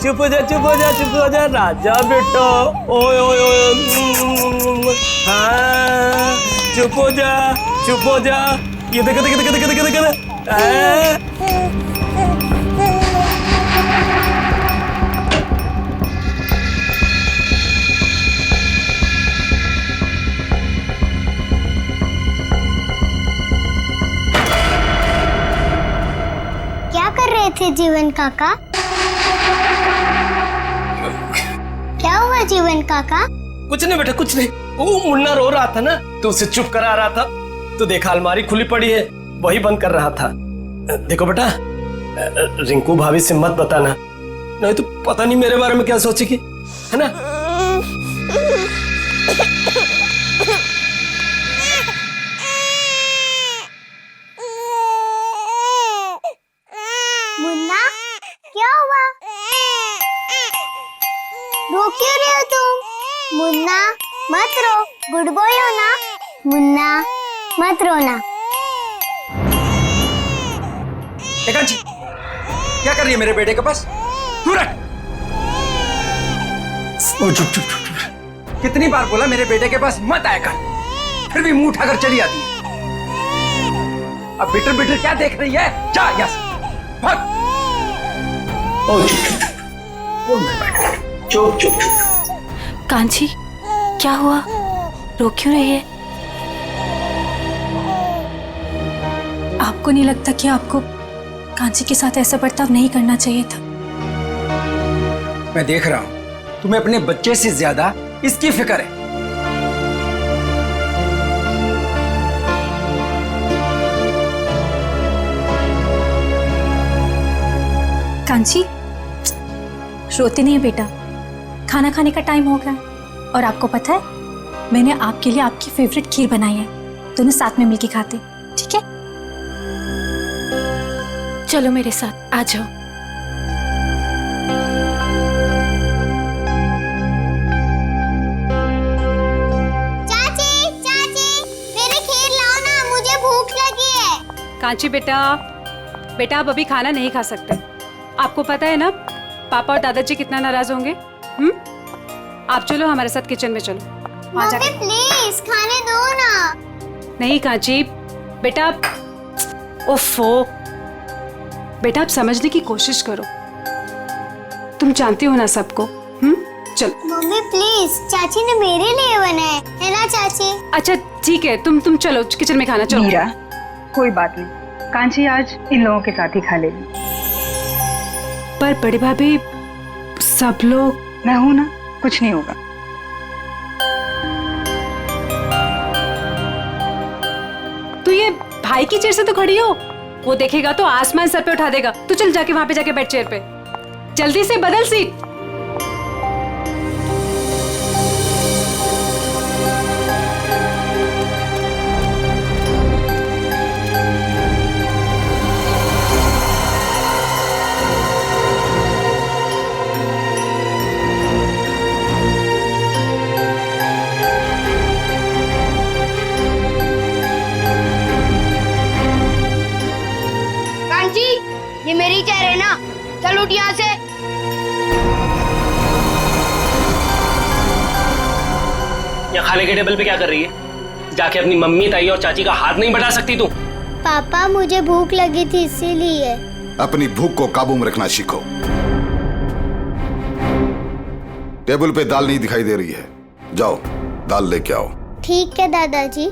चुप हो जा, चुप हो जा, चुप हो जा राजा बेटा। ओए ओए ओए, हाँ चुप हो जा, चुप हो जा। ये देख देख देख देख देख देख। क्या कर रहे थे जीवन काका? क्या हुआ जीवन काका? कुछ नहीं बेटा, कुछ नहीं। वो मुन्ना रो रहा था ना, तो उसे चुप करा रहा था। तो देखा अलमारी खुली पड़ी है, वही बंद कर रहा था। देखो बेटा, रिंकू भाभी से मत बताना, नहीं तो पता नहीं मेरे बारे में क्या सोचेगी, है ना? मुन्ना, क्या हुआ? रो क्यों रहे हो तुम? मुन्ना, मत रो, गुड बॉय हो ना? मुन्ना, मत रोना। कांची, क्या कर रही है मेरे बेटे के पास? दूर रख। चुप चुप चुप चुप। कितनी बार बोला मेरे बेटे के पास मत आया कर, फिर भी मुंह उठाकर चली आती है। अब बिटर बिटर क्या देख रही है? जा यहाँ से, भाग। चुप चुप चुप। कांची, क्या हुआ? रो क्यों रही है? आपको नहीं लगता कि आपको कांची के साथ ऐसा बर्ताव नहीं करना चाहिए था? मैं देख रहा हूं तुम्हें अपने बच्चे से ज्यादा इसकी फिक्र है। कांची, रोते नहीं बेटा, खाना खाने का टाइम हो गया। और आपको पता है, मैंने आपके लिए आपकी फेवरेट खीर बनाई है, दोनों साथ में मिलके खाते, ठीक है? चलो मेरे साथ, आ जाओ। चाची, चाची, मेरी खीर लाओ ना, मुझे भूख लगी है। कांची बेटा, बेटा आप अभी खाना नहीं खा सकते। आपको पता है ना पापा और दादाजी कितना नाराज होंगे। आप चलो हमारे साथ किचन में चलो। मम्मी प्लीज खाने दो ना। नहीं कांची बेटा, ओफो बेटा, आप समझने की कोशिश करो, तुम जानती हो ना सबको। चलो मम्मी प्लीज, चाची ने मेरे लिए बनाए है ना चाची? अच्छा ठीक है, तुम चलो किचन में खाना। चलो मीरा, कोई बात नहीं, कांची आज इन लोगों के साथ ही खा लेगी। पर बड़ी भाभी सब लोग। मैं हूं ना, कुछ नहीं होगा। तू ये भाई की चेयर से तो खड़ी हो, वो देखेगा तो आसमान सर पे उठा देगा। तू चल जाके वहां पे जाके बैठ चेयर पे, जल्दी से बदल सीट। ये मेरी चेयर है ना, चल उठ यहाँ से। यहाँ खाने के टेबल पे क्या कर रही है? जाके अपनी मम्मी, ताई और चाची का हाथ नहीं बढ़ा सकती तू? पापा मुझे भूख लगी थी इसीलिए। अपनी भूख को काबू में रखना सीखो। टेबल पे दाल नहीं दिखाई दे रही है, जाओ दाल लेके आओ। ठीक है दादाजी।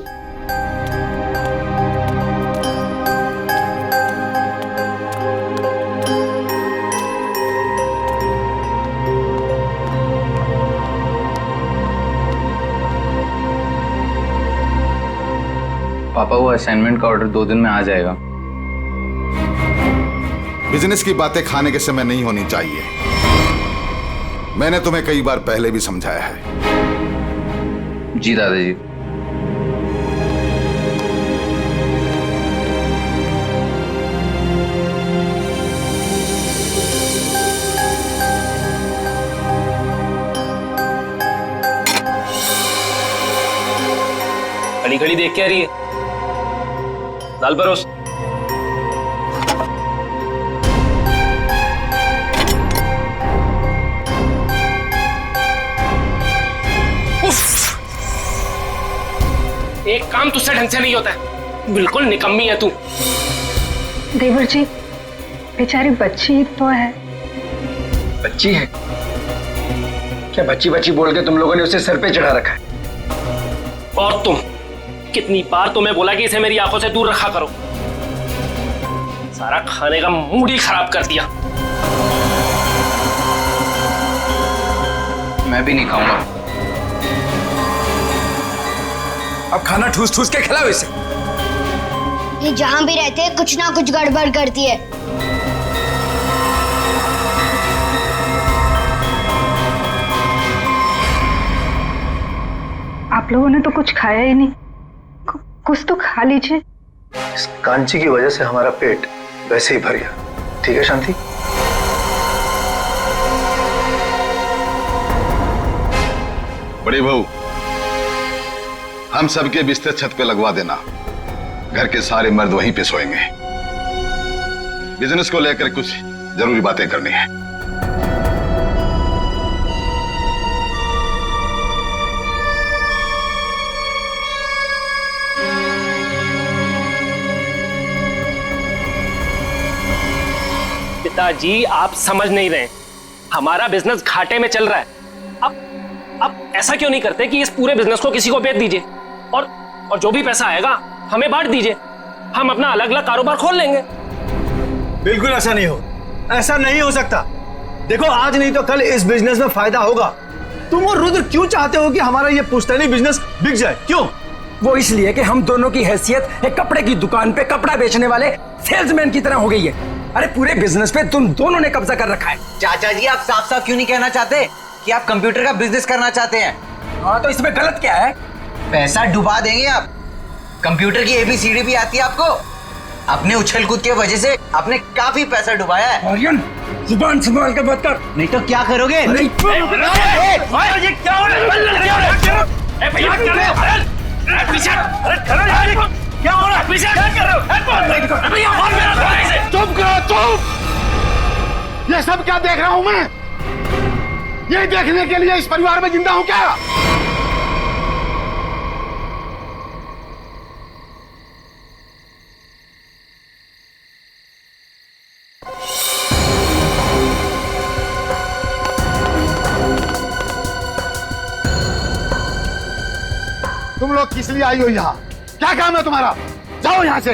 पापा वो असाइनमेंट का ऑर्डर 2 दिन में आ जाएगा। बिजनेस की बातें खाने के समय नहीं होनी चाहिए। मैंने तुम्हें कई बार पहले भी समझाया है। जी दादाजी। खड़ी खड़ी देख के आ रही है, दाल परोस। काम तुझसे ढंग से नहीं होता है। बिल्कुल निकम्मी है तू। देवर जी, बेचारी बच्ची तो है। बच्ची है क्या? बच्ची बच्ची बोल के तुम लोगों ने उसे सर पे चढ़ा रखा है। और तुम, कितनी बार तुम्हें बोला कि इसे मेरी आंखों से दूर रखा करो। सारा खाने का मूड ही खराब कर दिया। मैं भी नहीं खाऊंगा। अब खाना ठूस ठूस के खिलाओ इसे। ये जहाँ भी रहते हैं कुछ ना कुछ गड़बड़ करती है। आप लोगों ने तो कुछ खाया ही नहीं, कुछ तो खा लीजिए। इस कांची की वजह से हमारा पेट वैसे ही भर गया। ठीक है शांति? बड़ी बहू, हम सबके बिस्तर छत पे लगवा देना। घर के सारे मर्द वहीं पे सोएंगे। बिजनेस को लेकर कुछ जरूरी बातें करनी है। पिताजी, आप समझ नहीं रहे, हमारा बिजनेस घाटे में चल रहा है। अब ऐसा क्यों नहीं करते कि इस पूरे बिजनेस को किसी को बेच दीजिए और जो भी पैसा आएगा हमें बांट दीजिए। हम अपना अलग अलग कारोबार खोल लेंगे। बिल्कुल ऐसा नहीं हो, ऐसा नहीं हो सकता। देखो, आज नहीं तो कल इस बिजनेस में फायदा होगा। तुम और रुद्र क्यों चाहते हो कि हमारा ये पुश्तैनी बिजनेस बिक जाए? क्यों? वो इसलिए कि हम दोनों की हैसियत एक कपड़े की दुकान पे कपड़ा बेचने वाले सेल्समैन की तरह हो गई है। अरे पूरे बिजनेस पे तुम दोनों ने कब्जा कर रखा है। चाचा जी, आप साफ साफ क्यों नहीं कहना चाहते कि आप कंप्यूटर का बिजनेस करना चाहते हैं? हाँ, तो इसमें गलत क्या है? पैसा डुबा देंगे आप। कंप्यूटर की ABCD भी आती है आपको? अपने उछल कूद के वजह से आपने काफी पैसा डुबाया है। आर्यन, जुबान संभाल कर बात कर। नहीं तो क्या करोगे? चुप करो तुम! ये सब क्या देख रहा हूं मैं? ये देखने के लिए इस परिवार में जिंदा हूं क्या? तुम लोग किस लिए आई हो यहाँ? क्या काम है तुम्हारा? जाओ यहाँ से।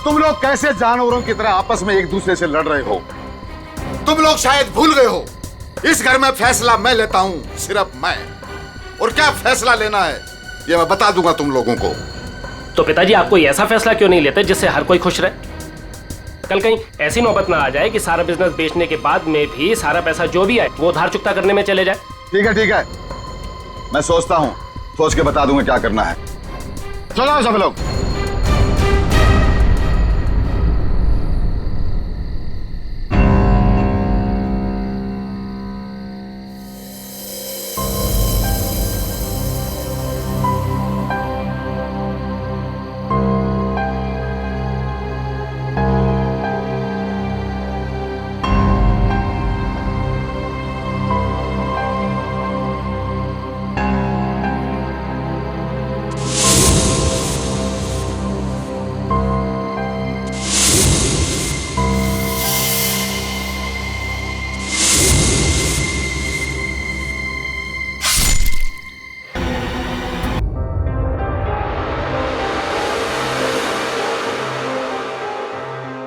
तुम लोग कैसे जानवरों की तरह आपस में एक दूसरे से लड़ रहे हो? तुम लोग शायद भूल गए हो, इस घर में फैसला मैं लेता हूं, सिर्फ मैं। और क्या फैसला लेना है ये मैं बता दूंगा तुम लोगों को। तो पिताजी, आप कोई ऐसा फैसला क्यों नहीं लेते जिससे हर कोई खुश रहे? कल कहीं ऐसी नौबत ना आ जाए कि सारा बिजनेस बेचने के बाद में भी सारा पैसा जो भी आए वो उधार चुकता करने में चले जाए। ठीक है ठीक है, मैं सोचता हूं, सोच के बता दूंगा क्या करना है। चलो सब लोग।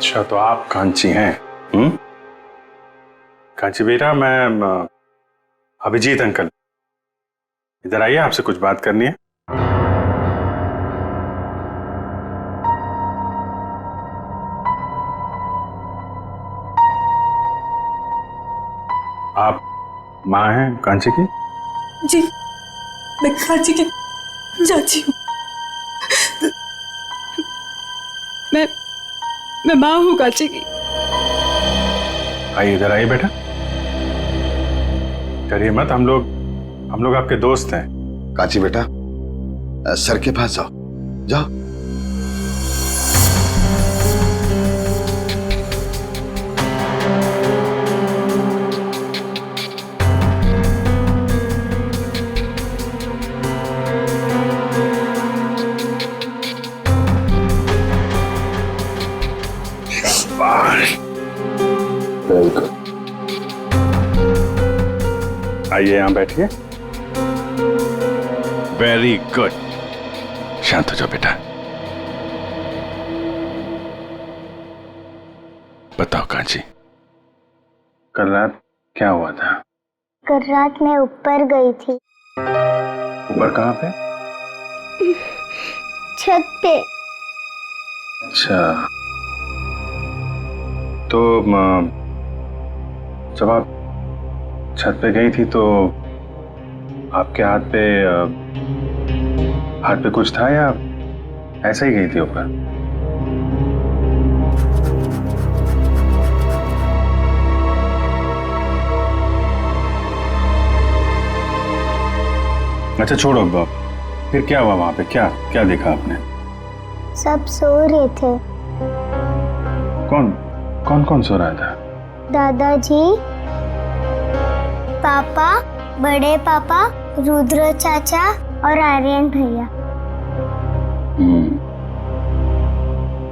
अच्छा, तो आप कांची हैं? कांची बेटा, मैं अभिजीत अंकल, इधर आइए, आपसे कुछ बात करनी है। आप माँ हैं कांची की? जी, मैं कांची की चाची हूँ। मैं माँ हूँ कांची की। आइए, इधर आइए बेटा, डरिए मत, हम लोग आपके दोस्त हैं। कांची बेटा, सर के पास जाओ, जाओ। आइए यहाँ बैठिए। वेरी गुड, शांत हो जाओ बेटा। बताओ कांची, कल रात क्या हुआ था? कल रात मैं ऊपर गई थी। ऊपर कहाँ पे? छत पे। अच्छा, तो जब आप छत पे गई थी तो आपके हाथ पे कुछ था या ऐसे ही गई थी ऊपर? अच्छा छोड़ो, फिर क्या हुआ वहां पे? क्या क्या देखा आपने? सब सो रहे थे। कौन कौन कौन सो रहा था? दादाजी, पापा, बड़े पापा, रुद्र चाचा और आर्यन भैया।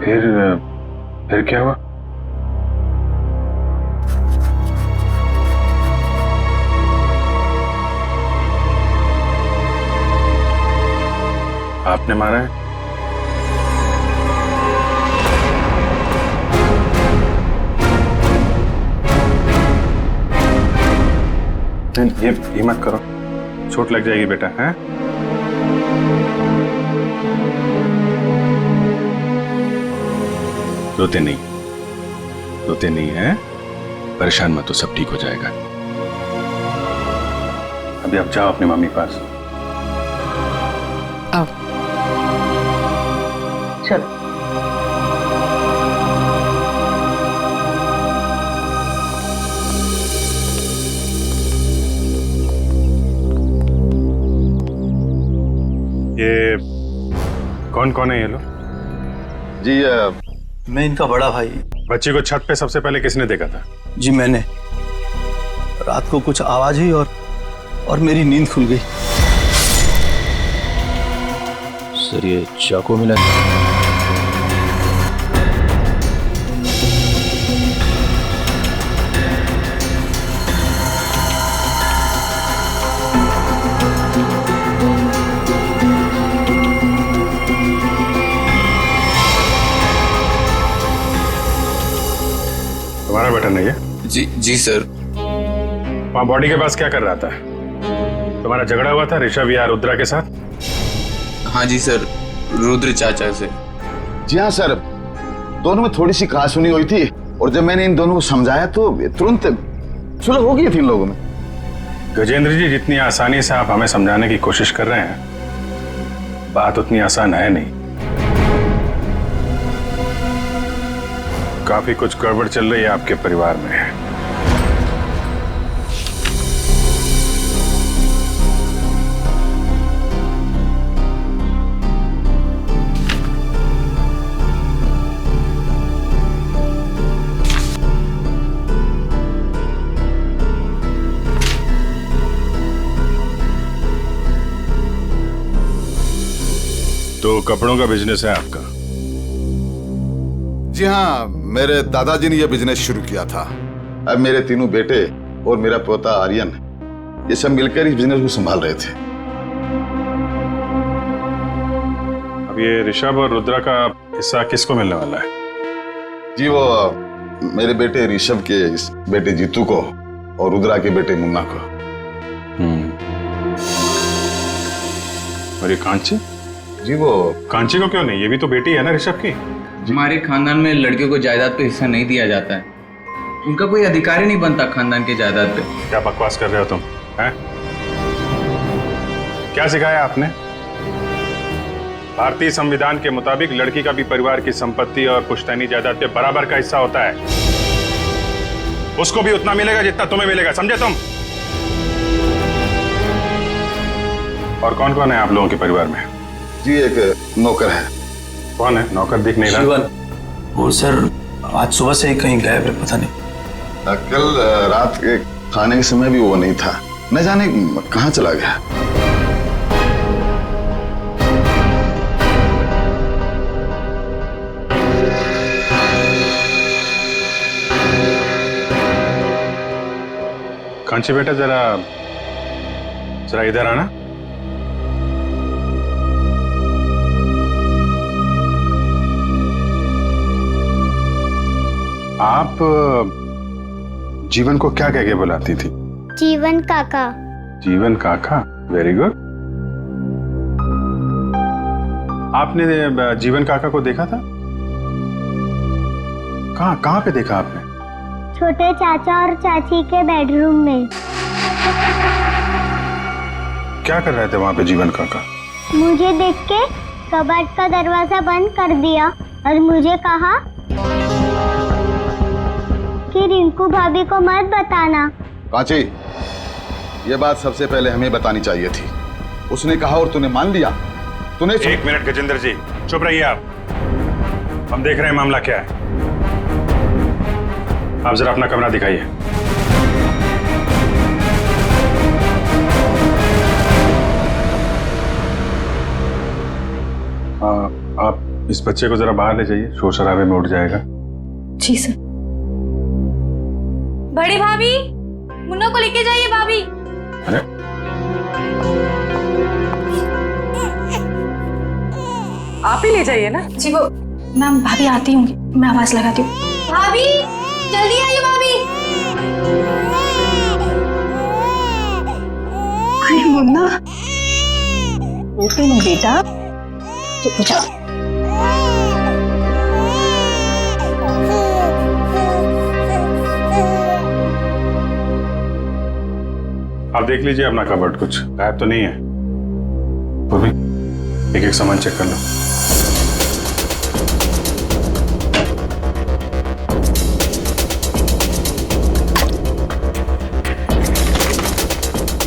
फिर क्या हुआ? आपने मारा है? ये मत करो, चोट लग जाएगी बेटा। हैं? रोते नहीं हैं? परेशान मत हो, सब ठीक हो जाएगा। अभी आप जाओ अपने मम्मी पास। आओ चलो। ये कौन कौन है ये लोग? जी मैं इनका बड़ा भाई। बच्ची को छत पे सबसे पहले किसने देखा था? जी मैंने। रात को कुछ आवाज हुई और मेरी नींद खुल गई। सर ये चाकू मिला। तुम्हारा बेटा नहीं है? जी सर। वहां बॉडी के पास क्या कर रहा था? तुम्हारा झगड़ा हुआ था ऋषभ या रुद्रा के साथ? हाँ जी सर, रुद्र चाचा से। जी हाँ सर, दोनों में थोड़ी सी कहासुनी हुई थी और जब मैंने इन दोनों को समझाया तो तुरंत सुलह हो गई थी इन लोगों में। गजेंद्र जी, जितनी आसानी से आप हमें समझाने की कोशिश कर रहे हैं, बात उतनी आसान है नहीं। काफी कुछ गड़बड़ चल रही है आपके परिवार में। तो कपड़ों का बिजनेस है आपका? जी हाँ, मेरे दादाजी ने यह बिजनेस शुरू किया था। अब मेरे तीनों बेटे और मेरा पोता आर्यन, ये सब मिलकर इस बिजनेस को संभाल रहे थे। अब ये ऋषभ और रुद्रा का हिस्सा किसको मिलने वाला है? जी वो मेरे बेटे ऋषभ के बेटे जीतू को और रुद्रा के बेटे मुन्ना को। और ये कांची? जी वो कांची को क्यों नहीं? ये भी तो बेटी है ना ऋषभ की। हमारे खानदान में लड़कियों को जायदाद पे हिस्सा नहीं दिया जाता है। उनका कोई अधिकार ही नहीं बनता खानदान के जायदाद पे। क्या बकवास कर रहे हो तुम? हैं? क्या सिखाया आपने? भारतीय संविधान के मुताबिक लड़की का भी परिवार की संपत्ति और पुश्तैनी जायदाद पे बराबर का हिस्सा होता है। उसको भी उतना मिलेगा जितना तुम्हें मिलेगा, समझे तुम? और कौन कौन है आप लोगों के परिवार में? जी एक नौकर है। कौन है नौकर? दिख नहीं रहा। शिवन, वो सर आज सुबह से ही कहीं गायब है, पता नहीं। कल रात के खाने के समय भी वो नहीं था, न जाने कहाँ चला गया। कांची बेटा, जरा जरा इधर आना। आप जीवन को क्या कह के बुलाती थी? जीवन काका। जीवन काका, वेरी गुड। आपने जीवन काका को देखा था? कहाँ पे देखा आपने? छोटे चाचा और चाची के बेडरूम में। क्या कर रहे थे वहां पे जीवन काका? मुझे देख के कबाड़ का दरवाजा बंद कर दिया और मुझे कहा कि रिंकू भाभी को मत बताना। कांची, ये बात सबसे पहले हमें बतानी चाहिए थी। उसने कहा और तूने मान लिया। तूने एक मिनट गजेंद्र जी, चुप रहिए आप। हम देख रहे हैं मामला क्या है। आप जरा अपना कमरा दिखाइए। आप इस बच्चे को जरा बाहर ले जाइए, शोर शराबे में उठ जाएगा। जी सर। बड़ी भाभी, मुन्ना को लेके जाइए भाभी। अरे आप ही ले जाइए ना। जी वो मैम, भाभी आती होंगी, मैं आवाज लगाती हूँ। भाभी जल्दी आइए भाभी। अरे मुन्ना, नहीं बेटा, चुप हो जाओ। आप देख लीजिए अपना कबर्ड, कुछ गायब तो नहीं है। वो भी एक एक सामान चेक कर लो।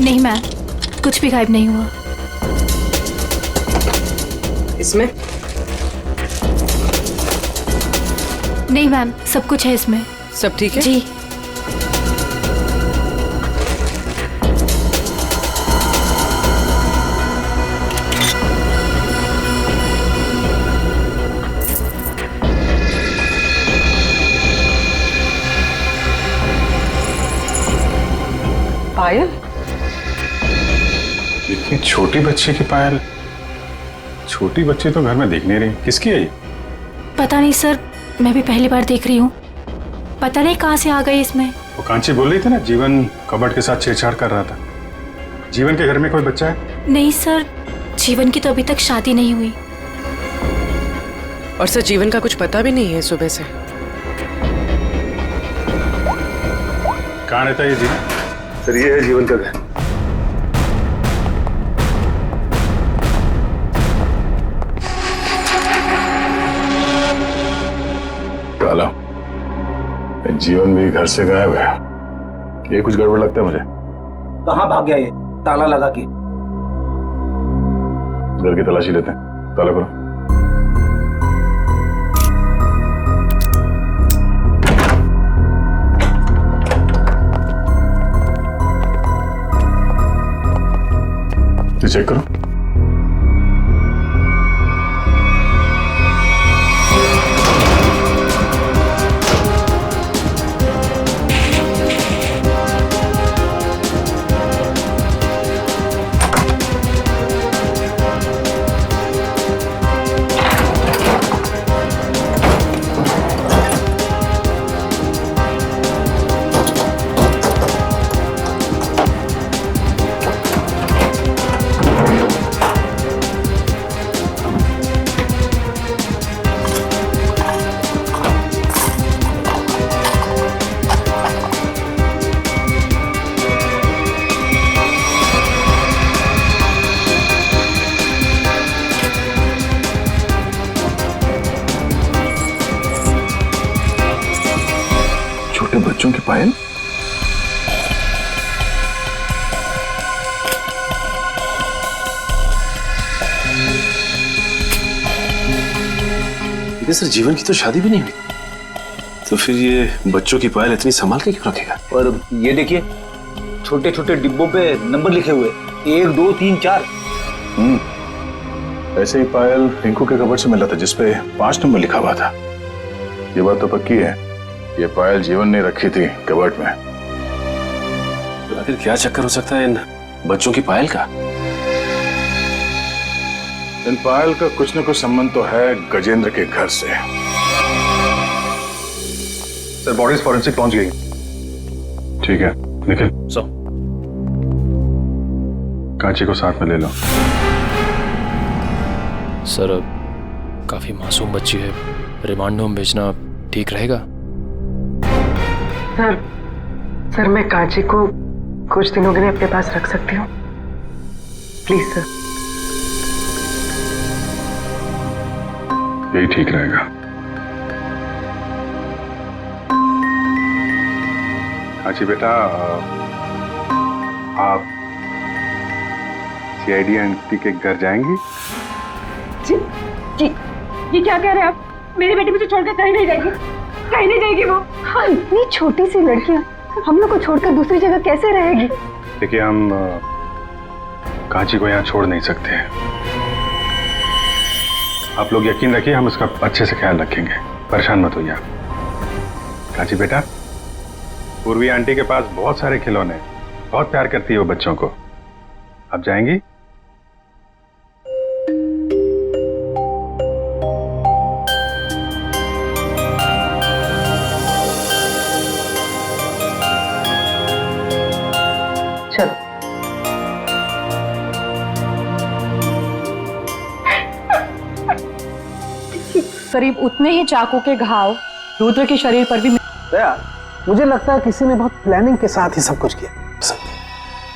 नहीं मैम, कुछ भी गायब नहीं हुआ। इसमें? नहीं मैम, सब कुछ है इसमें। सब ठीक है? जी। पायल? इतनी छोटी बच्ची की पायल? छोटी बच्ची तो घर में दिख नहीं रही, किसकी है ये? पता नहीं सर, मैं भी पहली बार देख रही हूँ। पता नहीं कहाँ से आ गई इसमें। वो कांची बोल रही थी ना, जीवन कबर्ड के साथ छेड़छाड़ कर रहा था। जीवन के घर में कोई बच्चा है? नहीं सर, जीवन की तो अभी तक शादी नहीं हुई। और सर जीवन का कुछ पता भी नहीं है सुबह से। कहाँ रहता है ये जीवन? सर ये है जीवन का घर। काला, जीवन भी घर से गायब है। ये कुछ गड़बड़ लगता है मुझे। कहाँ भाग गया ये ताला लगा के? घर की तलाशी लेते हैं, ताला करो। तो चेक करो। बच्चों की पायल? ये सर जीवन की तो शादी भी नहीं हुई, तो फिर ये बच्चों की पायल इतनी संभाल के क्यों रखेगा? और ये देखिए छोटे छोटे डिब्बों पे नंबर लिखे हुए 1 2 3 4। ऐसे ही पायल रिंकू के कबर्ड से मिला था जिसपे 5 नंबर लिखा हुआ था। ये बात तो पक्की है, ये पायल जीवन ने रखी थी कबर्ड में। आखिर क्या चक्कर हो सकता है इन बच्चों की पायल का? इन पायल का कुछ न कुछ संबंध तो है गजेंद्र के घर से। सर बॉडीज फॉरेंसिक पहुंच गई। ठीक है निखिल, सर कांची को साथ में ले लो। सर काफी मासूम बच्ची है, रिमांड होम भेजना ठीक रहेगा? सर मैं कांची को कुछ दिनों के लिए अपने पास रख सकती हूँ प्लीज सर। यही ठीक रहेगा। कांची बेटा, आप सीआईडी आंटी के घर जाएंगी? जी ये क्या कह रहे हैं आप? मेरी बेटी मुझे छोड़कर कहीं नहीं जाएगी, कहीं नहीं जाएगी वो। हाँ इतनी छोटी सी लड़कियां हम लोग को छोड़कर दूसरी जगह कैसे रहेगी? देखिए हम कांची को यहाँ छोड़ नहीं सकते हैं। आप लोग यकीन रखिए, हम उसका अच्छे से ख्याल रखेंगे, परेशान मत होइए आप। कांची बेटा, पूर्वी आंटी के पास बहुत सारे खिलौने, बहुत प्यार करती है वो बच्चों को। आप जाएंगी? चलो करीब उतने ही चाकू के घाव रुद्र के शरीर पर भी दया, मुझे लगता है किसी ने बहुत प्लानिंग के साथ ही सब कुछ किया।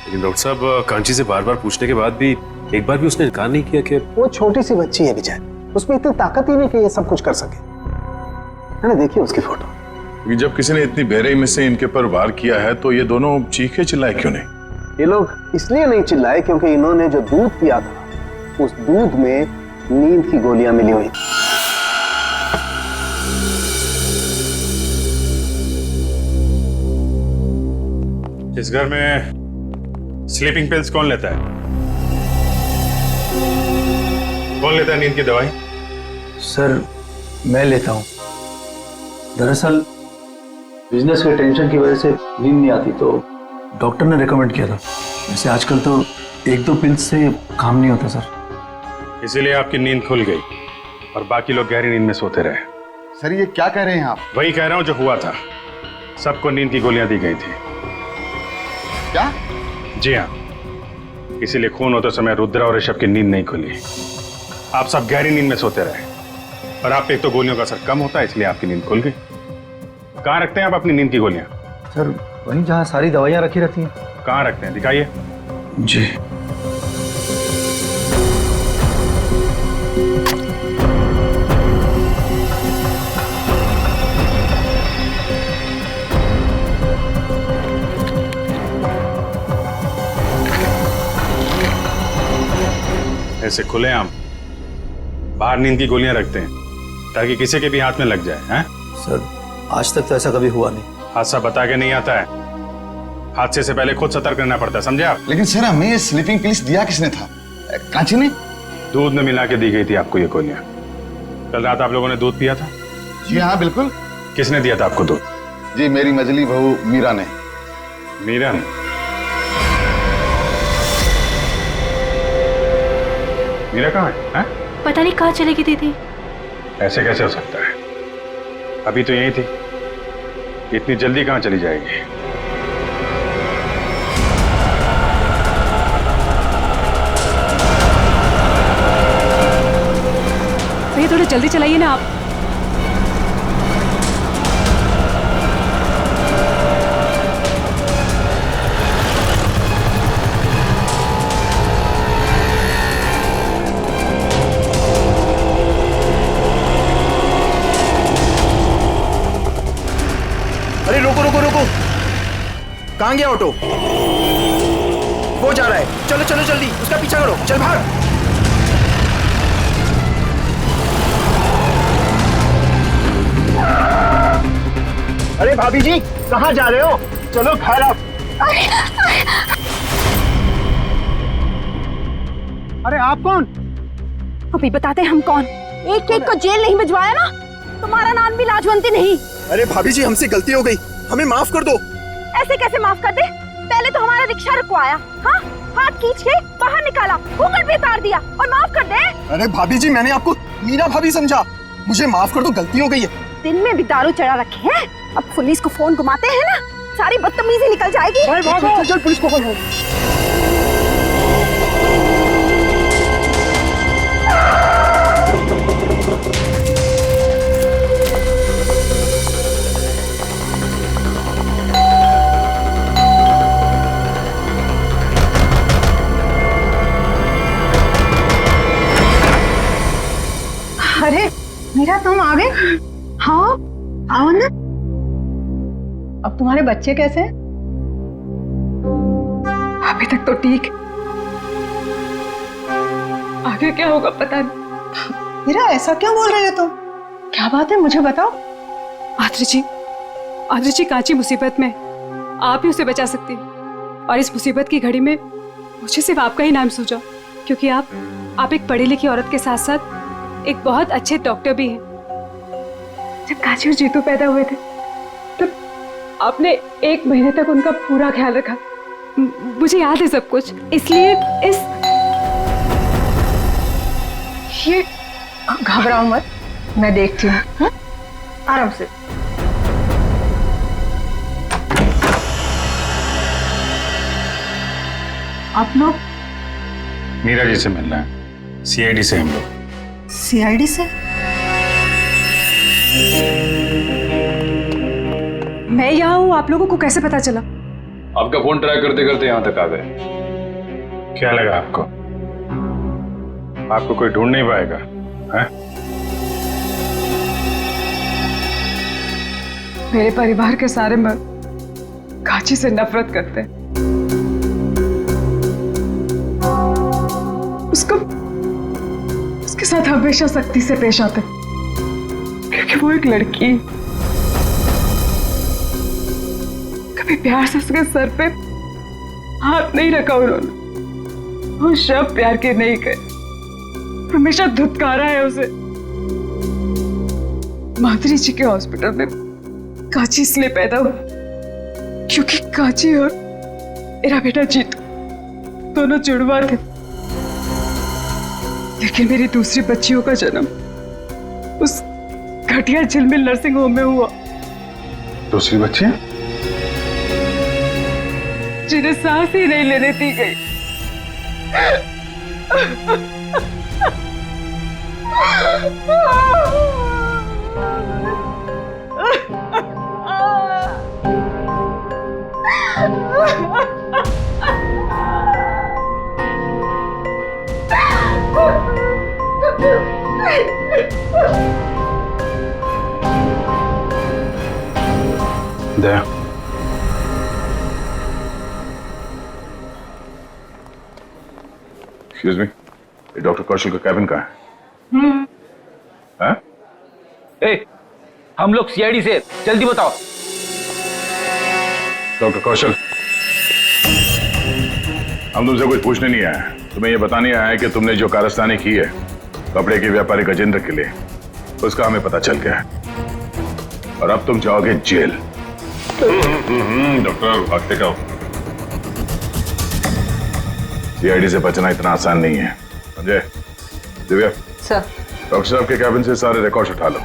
लेकिन डॉक्टर साहब, कांची से बार बार पूछने के बाद भी एक बार भी उसने इनकार नहीं किया कि वो छोटी सी बच्ची है बेचारी, उसमें इतनी ताकत ही नहीं कि ये सब कुछ कर सके, है ना? देखिए उसकी फोटो। क्योंकि जब किसी ने इतनी बेरहमी से इनके पर वार किया है तो ये दोनों चीखे चिल्लाए क्यों नहीं? ये लोग इसलिए नहीं चिल्लाए क्योंकि इन्होंने जो दूध पिया था उस दूध में नींद की गोलियां मिली हुई। इस घर में स्लीपिंग पिल्स कौन लेता है? कौन लेता है नींद की दवाई? सर मैं लेता हूँ। दरअसल बिजनेस के टेंशन की वजह से नींद नहीं आती तो डॉक्टर ने रेकमेंड किया था। वैसे आजकल तो एक दो पिल्स से काम नहीं होता सर। इसीलिए आपकी नींद खुल गई और बाकी लोग गहरी नींद में सोते रहे। सर ये क्या कह रहे हैं आप? वही कह रहा हूं जो हुआ था। सबको नींद की गोलियां दी गई थी। क्या? जी हाँ, इसीलिए खून होते समय रुद्रा और ऋषभ की नींद नहीं खुली। आप सब गहरी नींद में सोते रहे और आप पे एक तो गोलियों का असर कम होता है, इसलिए आपकी नींद खुल गई। कहाँ रखते हैं आप अपनी नींद की गोलियां? सर वहीं जहाँ सारी दवाइयाँ रखी रहती हैं। कहाँ रखते हैं, दिखाइए। जी ऐसे खुलेआम बाहर नींद की गोलियां रखते हैं ताकि किसी के भी हाथ में लग जाए। हैं? सर आज तक तो ऐसा कभी हुआ नहीं। हादसा बता के नहीं आता है, हादसे से पहले खुद सतर्क रहना पड़ता है, समझे आप? लेकिन सर हमें ये स्लीपिंग पिल्स दिया किसने था? कांची ने? दूध में मिला के दी गई थी आपको ये गोलियां। कल रात आप लोगों ने दूध पिया था? जी हाँ बिल्कुल। किसने दिया था आपको दूध? जी मेरी मजली बहू मीरा ने। मीरा ने? मीरा कहाँ है? पता नहीं कहाँ चली गई दीदी। ऐसे कैसे हो सकता है? अभी तो यही थी, इतनी जल्दी कहाँ चली जाएगी? भैया थोड़ा जल्दी चलाइए ना आप। अरे रुको रुको रुको, कहाँ गया ऑटो? वो जा रहा है, चलो चलो जल्दी उसका पीछा करो, चल भाग। अरे भाभी जी कहाँ जा रहे हो? चलो घर आप। अरे आप कौन? अभी बताते हम कौन। एक एक को जेल नहीं भिजवाया ना, तुम्हारा नाम भी लाजवंती नहीं। अरे भाभी जी हमसे गलती हो गई, हमें माफ कर दो। ऐसे कैसे माफ कर दे? पहले तो हमारा रिक्शा रुकवाया? हाँ, हाथ खींच के बाहर निकाला, घूंघट भी उतार दिया और माफ कर दे। अरे भाभी जी, मैंने आपको मीना भाभी समझा, मुझे माफ कर दो, गलती हो गई है। दिन में भी दारू चढ़ा रखे हैं, अब पुलिस को फोन घुमाते हैं ना, सारी बदतमीजी निकल जाएगी। चल पुलिस को फोन। अरे मीरा, तुम आ गए? हाँ, आओ ना। अब तुम्हारे बच्चे कैसे हैं? अभी तक तो ठीक, आगे क्या होगा पता नहीं। मीरा, ऐसा क्यों बोल रहे हो तुम? क्या बात है, मुझे बताओ। आद्री जी कांची मुसीबत में, आप ही उसे बचा सकती हैं। और इस मुसीबत की घड़ी में मुझे सिर्फ आपका ही नाम सूझा, क्योंकि आप एक पढ़ी लिखी औरत के साथ साथ एक बहुत अच्छे डॉक्टर भी हैं। जब कांची और जीतू पैदा हुए थे तब आपने 1 महीने तक उनका पूरा ख्याल रखा। मुझे याद है सब कुछ, इसलिए ये घबराओ मत, मैं देखती हूँ। आराम से। आप लोग मीरा जी से मिलना है, सीआईडी से हम लोग। सीआईडी से? मैं यहाँ हूँ, आप लोगों को कैसे पता चला? आपका फोन ट्राई करते करते यहाँ तक आ गए। क्या लगा आपको? आपको कोई ढूंढ नहीं पाएगा, हैं? मेरे परिवार के सारे मर्द कांची से नफरत करते हैं। उसके साथ हमेशा सख्ती से पेश आते, क्योंकि वो एक लड़की। कभी प्यार से उसके सर पे हाथ नहीं रखा उन्होंने, वो शब्द प्यार के नहीं कहे, हमेशा धुतकारा है उसे। माधुरी जी के हॉस्पिटल में कांची इसलिए पैदा हुआ क्योंकि कांची और मेरा बेटा जीतू दोनों जुड़वा थे, लेकिन मेरी दूसरी बच्चियों का जन्म उस घटिया झिलमिल नर्सिंग होम में हुआ। दूसरी बच्ची जिन्हें सांस ही नहीं लेने दी गई। दया, एक्सक्यूज मी, डॉक्टर कौशल का कैबिन कहाँ है? हम लोग सीआईडी से, जल्दी बताओ। डॉक्टर कौशल, हम तुमसे कुछ पूछने नहीं आए, तुम्हें यह बताने आया है कि तुमने जो कारस्तानी की है कपड़े के व्यापारी गजेंद्र के लिए, उसका हमें पता चल गया है और अब तुम जाओगे जेल। डॉक्टर भागते का सीआईडी से बचना इतना आसान नहीं है, समझे? दिव्या सर, डॉक्टर साहब के कैबिन से सारे रिकॉर्ड्स उठा लो।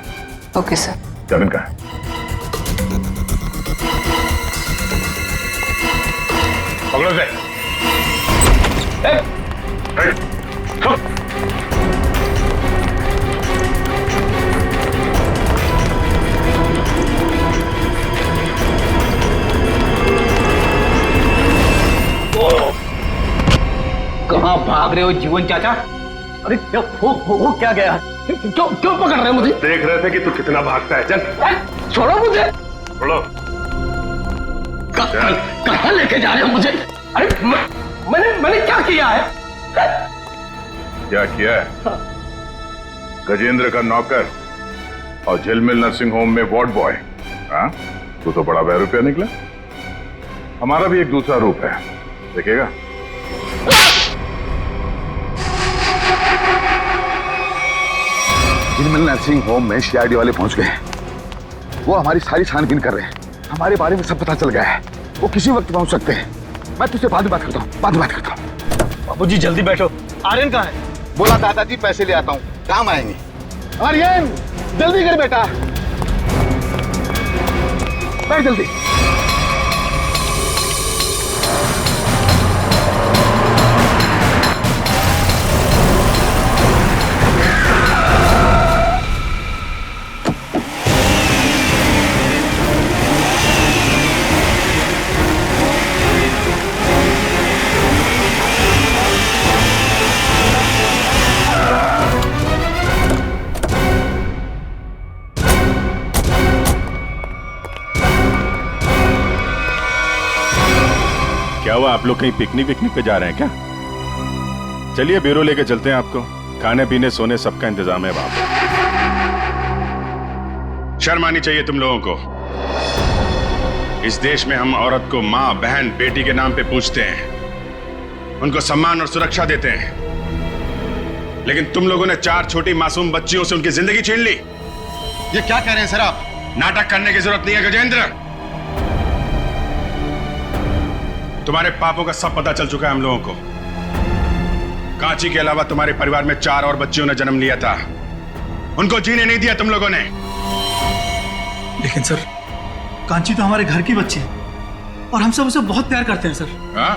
Okay sir. कैबिन कहाँ है? पकड़ो से। कहाँ भाग रहे हो जीवन चाचा? अरे क्या हो क्या गया? क्यों पकड़ रहे हो मुझे? देख रहे थे कि तू कितना भागता है। चल छोड़ो मुझे। छोड़ो। कहाँ लेके जा रहे हो मुझे? अरे मैंने क्या किया है? क्या किया है? गजेंद्र का नौकर और झिलमिल नर्सिंग होम में वार्ड बॉय। हाँ, तू तो बड़ा बेरुपया निकला। हमारा भी एक दूसरा रूप है, देखेगा? झिलमिल नर्सिंग होम में सीआईडी वाले पहुंच गए। वो हमारी सारी छानबीन कर रहे हैं, हमारे बारे में सब पता चल गया है। वो किसी वक्त पहुंच सकते हैं। मैं तुझसे बाद में बात करता हूँ, बाद में बात करता हूँ। बाबूजी जल्दी बैठो, आर्यन कहाँ है? बोला दादाजी पैसे ले आता हूँ, काम आएंगे। आर्यन जल्दी कर बेटा, बैठ जल्दी। क्या हुआ, आप लोग कहीं पिकनिक विकनिक पे जा रहे हैं क्या? चलिए ब्यूरो लेके चलते हैं आपको, खाने पीने सोने सबका इंतजाम है वहां पे। शर्म आनी चाहिए तुम लोगों को। इस देश में हम औरत को माँ, बहन, बेटी के नाम पे पूछते हैं, उनको सम्मान और सुरक्षा देते हैं, लेकिन तुम लोगों ने 4 छोटी मासूम बच्चियों से उनकी जिंदगी छीन ली। ये क्या कह रहे हैं सर आप? नाटक करने की जरूरत नहीं है गजेंद्र। तुम्हारे पापों का सब पता चल चुका है हम लोगों को। कांची के अलावा तुम्हारे परिवार में 4 और बच्चियों ने जन्म लिया था, उनको जीने नहीं दिया तुम लोगों ने। लेकिन सर, कांची तो हमारे घर की बच्ची है और हम सब उसे बहुत प्यार करते हैं सर। हाँ,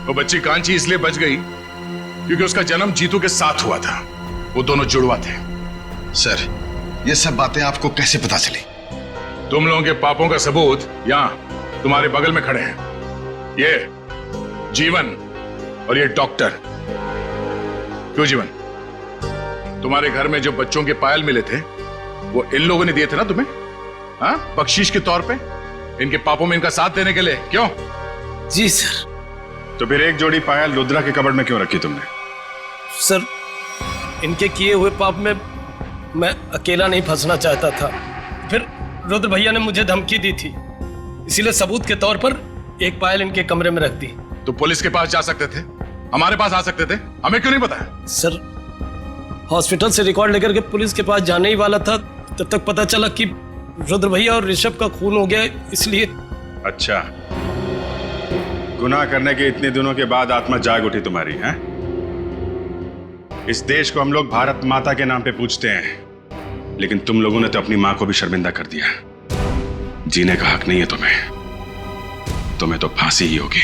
वो बच्ची कांची इसलिए बच गई क्योंकि उसका जन्म जीतू के साथ हुआ था। वो दोनों जुड़वा थे। सर, ये सब बातें आपको कैसे पता चली? तुम लोगों के पापों का सबूत यहाँ तुम्हारे बगल में खड़े हैं। ये जीवन और ये डॉक्टर। क्यों जीवन, तुम्हारे घर में जो बच्चों के पायल मिले थे वो इन लोगों ने दिए थे ना तुम्हें? हाँ, बख्शीश के तौर पे, इनके पापों में इनका साथ देने के लिए। क्यों? जी सर। तो फिर एक जोड़ी पायल रुद्रा के कबड़ में क्यों रखी तुमने? सर, इनके किए हुए पाप में मैं अकेला नहीं फंसना चाहता था। फिर रुद्र भैया ने मुझे धमकी दी थी, इसीलिए सबूत के तौर पर एक पायल इनके कमरे में रख दी। तो पुलिस के पास जा सकते थे, हमारे पास आ सकते थे, हमें क्यों नहीं बताया? सर, हॉस्पिटल से रिकॉर्ड लेकर के पुलिस के पास जाने ही वाला था, तब तक पता चला कि रुद्र भैया और ऋषभ का खून हो गया, इसलिए। अच्छा, गुनाह करने के इतने दिनों के बाद आत्मा जाग उठी तुम्हारी है? इस देश को हम लोग भारत माता के नाम पे पूछते हैं, लेकिन तुम लोगों ने तो अपनी मां को भी शर्मिंदा कर दिया। जीने का हक नहीं है तुम्हें तो फांसी ही होगी।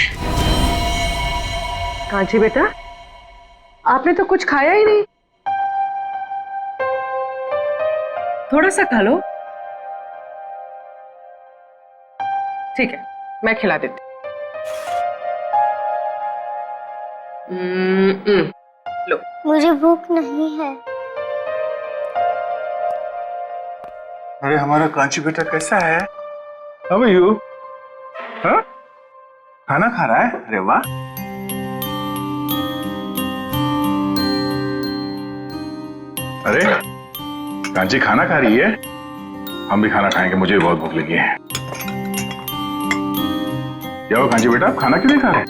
कांची बेटा, आपने तो कुछ खाया ही नहीं। थोड़ा सा खा लो। ठीक है, मैं खिला देती। लो। मुझे भूख नहीं है। अरे हमारा कांची बेटा कैसा है? How are you? हाँ? खाना खा रहा है? अरे वाह। अरे कांची खाना खा रही है? हम भी खाना खाएंगे, मुझे भी बहुत भूख लगी है। क्या हुआ कांची बेटा, आप खाना क्यों नहीं खा रहे?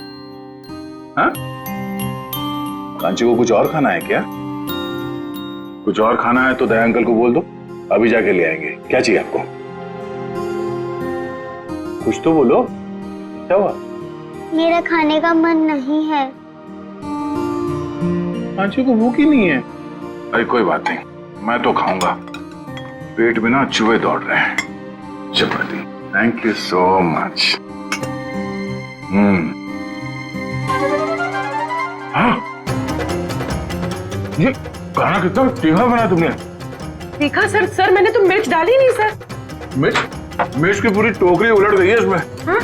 हाँ? कांची को कुछ और खाना है क्या? कुछ और खाना है तो दया अंकल को बोल दो, अभी जाके ले आएंगे। क्या चाहिए आपको? कुछ तो बोलो, क्या हुआ? मेरा खाने का मन नहीं है। कांची को भूख ही नहीं है। अरे कोई बात नहीं, मैं तो खाऊंगा, पेट में ना चूहे दौड़ रहे हैं। चपाती, थैंक यू सो मच। हाँ, ये खाना कितना तीखा बना तुमने? तीखा सर? सर मैंने तो मिर्च डाली नहीं सर। मिर्च की पूरी टोकरी उलट गई है इसमें। हाँ?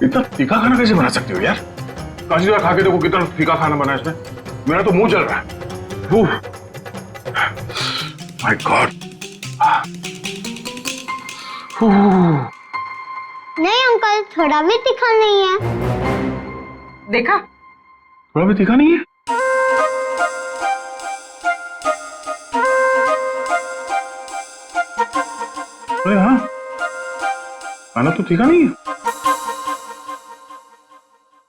इतना तीखा खाना कैसे बना सकते हो यार? कांची जरा खा के देखो कितना तीखा खाना बना है इसमें। मेरा तो मुंह जल रहा है। My God. नहीं अंकल, थोड़ा भी तीखा नहीं है। देखा? थोड़ा भी तीखा नहीं है? अरे हाँ, खाना तो तीखा नहीं है।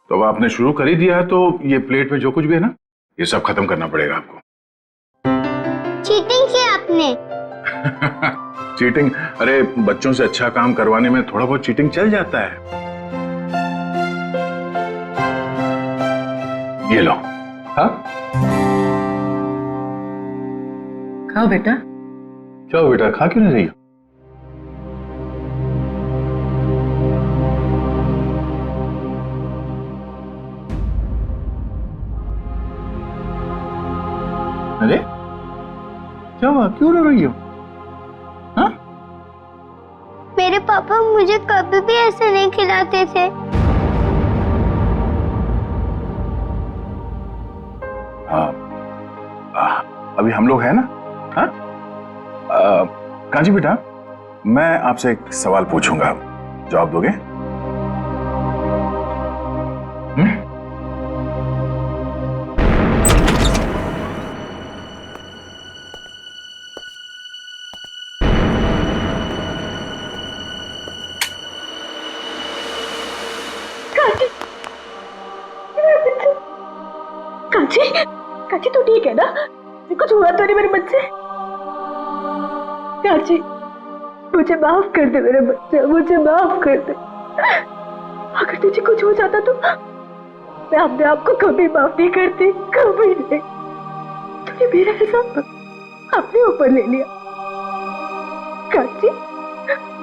तो अब आपने शुरू कर ही दिया है तो ये प्लेट में जो कुछ भी है ना, ये सब खत्म करना पड़ेगा आपको। चीटिंग की आपने। चीटिंग? अरे बच्चों से अच्छा काम करवाने में थोड़ा बहुत चीटिंग चल जाता है। ये लो। हाँ खाओ बेटा। क्या हो बेटा, खा क्यों नहीं रही हो? अरे क्या हुआ, क्यों रो रही हो? हाँ? मेरे पापा मुझे कभी भी ऐसे नहीं खिलाते थे। हाँ, अभी हम लोग हैं ना? हाँ? कांची बेटा, मैं आपसे एक सवाल पूछूंगा, जवाब दोगे? कांची, कांची तू ठीक है ना? कुछ हुआ तो नहीं मेरे बच्चे? कांची, मुझे माफ कर दे मेरे बच्चे, मुझे माफ कर दे। अगर तुझे कुछ हो जाता तो मैं अपने आप को कभी माफ नहीं करती, कभी नहीं। तूने मेरा एहसान अपने ऊपर ले लिया। कांची,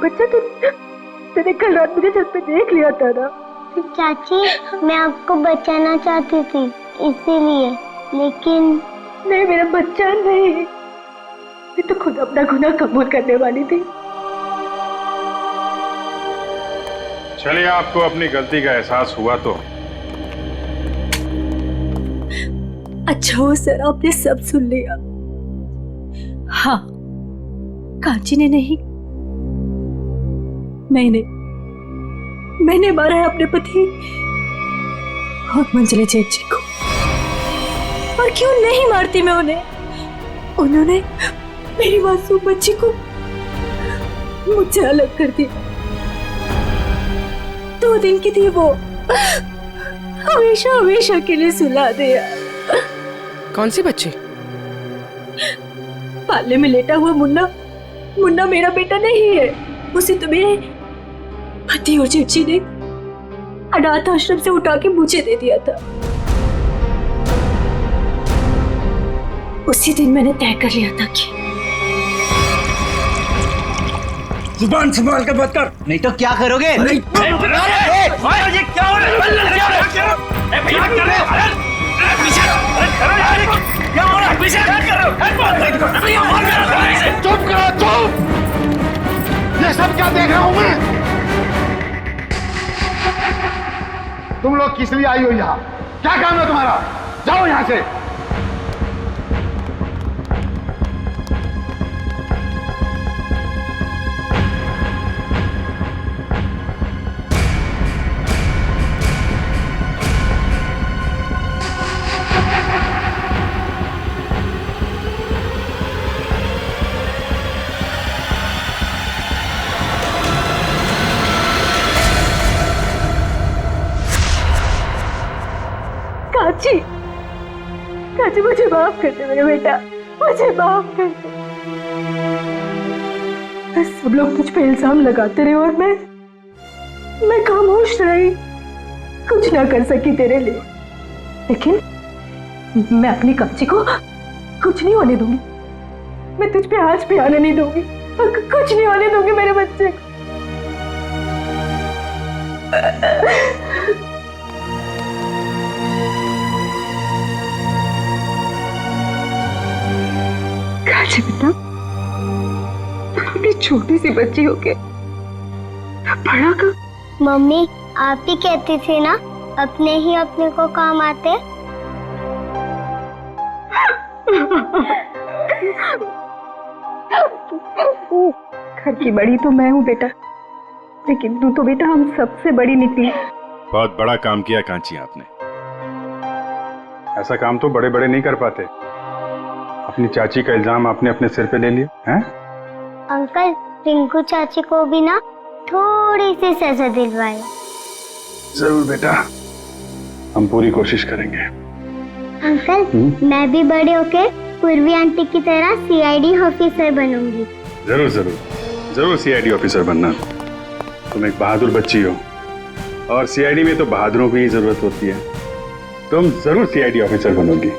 बच्चा तूने कल रात मुझे छत पे देख लिया था ना? चाची, मैं आपको बचाना चाहती थी इसीलिए, लेकिन नहीं मेरा बच्चा नहीं, मैं तो खुद अपना गुनाह कबूल करने वाली थी। चलिए, आपको अपनी गलती का एहसास हुआ तो अच्छा हो सर, आपने सब सुन लिया। हाँ, कांची ने नहीं, मैंने मारा है अपने पति और मंजले जेठ जी को। और क्यों नहीं मारती मैं उन्हें? उन्होंने मेरी मासूम बच्ची को मुझसे अलग कर दिया। 2 दिन की थी वो, हमेशा हमेशा के लिए सुला दिया। कौन सी बच्ची? पाले में लेटा हुआ मुन्ना मेरा बेटा नहीं है। उसे तो मेरे पति और जेठ जी ने अनाथ आश्रम से उठा के मुझे दे दिया था। उसी दिन मैंने तय कर लिया था कि जुबान संभाल कर बात कर, नहीं तो क्या करोगे? ये क्या हो रहा है? चुप करो, चुप! ये सब क्या देख रहा हूं मैं? तुम लोग किस लिए आई हो यहाँ? क्या काम है तुम्हारा? जाओ यहाँ से। कांची, मुझे माफ कर दे मेरे बेटा, मुझे माफ कर दे। बस सब लोग तुझ पे इल्जाम लगाते रहे और मैं खामोश रही, कुछ ना कर सकी तेरे लिए। लेकिन मैं अपनी कांची को कुछ नहीं होने दूंगी। मैं तुझ पे आज भी आने नहीं दूंगी, कुछ नहीं होने दूंगी मेरे बच्चे को। कांची बेटा, अपनी छोटी सी बच्ची होके बड़ा का। मम्मी, आप ही कहती थी ना अपने ही अपने को काम आते। घर की बड़ी तो मैं हूँ बेटा, लेकिन तू तो बेटा हम सबसे बड़ी निकली। बहुत बड़ा काम किया कांची आपने। ऐसा काम तो बड़े बड़े नहीं कर पाते। अपनी चाची का इल्जाम आपने अपने सिर पे ले लिया हैं? अंकल, रिंकू चाची को भी ना थोड़ी सी सजा दिलवाए। जरूर बेटा, हम पूरी कोशिश करेंगे। अंकल, मैं भी बड़े होके पूर्वी आंटी की तरह सीआईडी ऑफिसर बनूंगी। जरूर जरूर जरूर सीआईडी ऑफिसर बनना। तुम एक बहादुर बच्ची हो और सीआईडी में तो बहादुरों की ही जरूरत होती है। तुम जरूर सीआईडी ऑफिसर बनोगी।